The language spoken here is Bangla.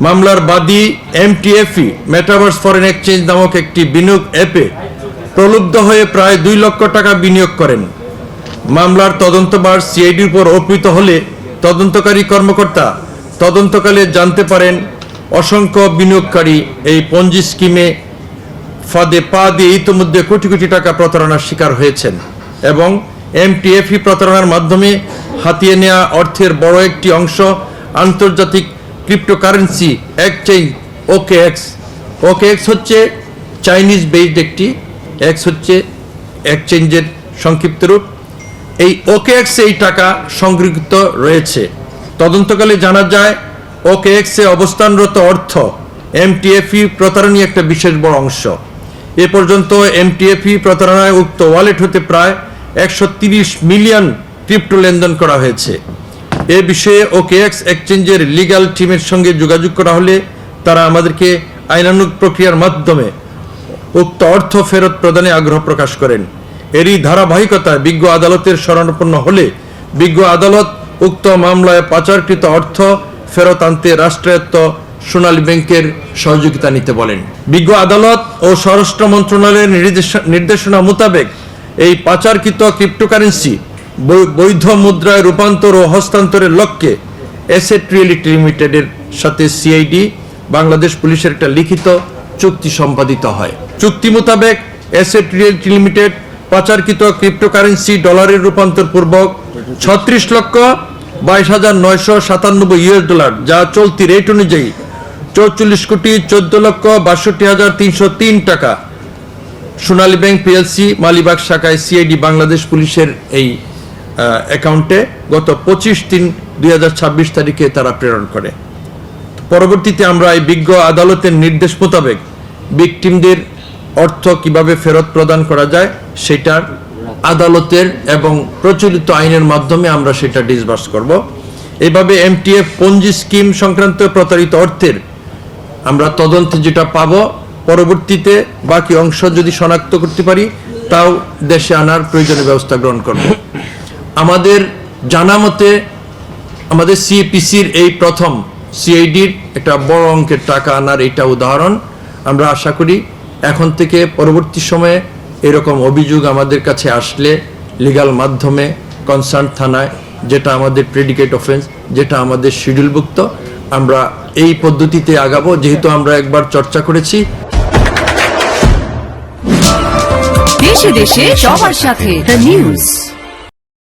মামলার বাদী MTFE মেটাভার্স ফরেন এক্সচেঞ্জ নামক একটি বিনিয়োগ অ্যাপে প্রলুব্ধ হয়ে প্রায় 2 লক্ষ টাকা বিনিয়োগ করেন। মামলার তদন্তভার সিআইডির উপর অর্পিত হলে তদন্তকারী কর্মকর্তা তদন্তকালে জানতে পারেন অসংখ্য বিনিয়োগকারী এই পঞ্জি স্কিমে ফাঁদে পা দিয়ে ইতিমধ্যে কোটি কোটি টাকা প্রতারণার শিকার হয়েছেন এবং MTFE প্রতারণার মাধ্যমে হাতিয়ে নেওয়া অর্থের বড় একটি অংশ আন্তর্জাতিক ক্রিপ্টোকারেন্সি এক্সচেঞ্জ OKX হচ্ছে চাইনিজ বেসড একটি, এক্স হচ্ছে এক্সচেঞ্জের সংক্ষিপ্ত রূপ। এই OKX এই টাকা সংগৃহীত রয়েছে। তদন্তকালে জানা যায় OKX এ অবস্থানরত অর্থ MTFE প্রতারণার একটা বিশেষ বড় অংশ। এ পর্যন্ত MTFE প্রতারণায় উক্ত ওয়ালেট হতে প্রায় 130 মিলিয়ন ক্রিপ্টো লেনদেন করা হয়েছে। এ বিষয়ে OKX এক্সচেঞ্জের লিগ্যাল টিমের সঙ্গে যোগাযোগ করা হলে তারা আমাদেরকে আইনানুগ প্রক্রিয়ার মাধ্যমে উক্ত অর্থ ফেরত প্রদানে আগ্রহ প্রকাশ করেন। এরই ধারাবাহিকতায় বিজ্ঞ আদালতের শরণাপন্ন হলে বিজ্ঞ আদালত উক্ত মামলায় পাচারকৃত অর্থ ফেরত আনতে রাষ্ট্রায়ত্ত সোনালী ব্যাংকের সহযোগিতা নিতে বলেন। বিজ্ঞ আদালত ও স্বরাষ্ট্র মন্ত্রণালয়ের নির্দেশনা মোতাবেক এই পাচারকৃত ক্রিপ্টোকারেন্সি বৈধ মুদ্রায় রূপান্তর ও হস্তান্তরের লক্ষ্যে অ্যাসেট রিয়েলিটি লিমিটেডের সাথে সিআইডি বাংলাদেশ পুলিশের একটা লিখিত চুক্তি সম্পাদিত হয়। চুক্তি মোতাবেক অ্যাসেট রিয়েলিটি লিমিটেড পাচারকৃত ক্রিপ্টোকারেন্সি ডলারের রূপান্তর পূর্বক 36,22,997 US$, যা চলতি রেট অনুযায়ী 44,14,62,303 টাকা সোনালী ব্যাংক PLC মালিবাগ শাখায় সিআইডি বাংলাদেশ পুলিশের এই অ্যাকাউন্টে গত 25/3/2026 তারিখে তারা প্রেরণ করে। পরবর্তীতে আমরা এই বিজ্ঞ আদালতের নির্দেশ মোতাবেক ভিকটিমদের অর্থ কিভাবে ফেরত প্রদান করা যায় সেটার আদালতের এবং প্রচলিত আইনের মাধ্যমে আমরা সেটা ডিসবার্স করব। এইভাবে MTF পঞ্জি স্কিম সংক্রান্ত প্রতারিত অর্থের আমরা তদন্তে যেটা পাবো, পরবর্তীতে বাকি অংশ যদি শনাক্ত করতে পারি তাও দেশে আনার প্রয়োজনীয় ব্যবস্থা গ্রহণ করব। আমাদের জানা মতে আমাদের CPCর এই প্রথম সিআইডির একটা বড় অঙ্কের টাকা আনার এটা উদাহরণ। আমরা আশা করি এখন থেকে পরবর্তী সময়ে এরকম অভিযোগ আমাদের কাছে আসলে লিগ্যাল মাধ্যমে কনসার্ন থানায়, যেটা আমাদের প্রেডিকেট অফেন্স, যেটা আমাদের শিডিউলভুক্ত, আমরা এই পদ্ধতিতে আগাবো। যেহেতু আমরা একবার চর্চা করেছি। দেশে দেশে সবার সাথে দ্য নিউজ।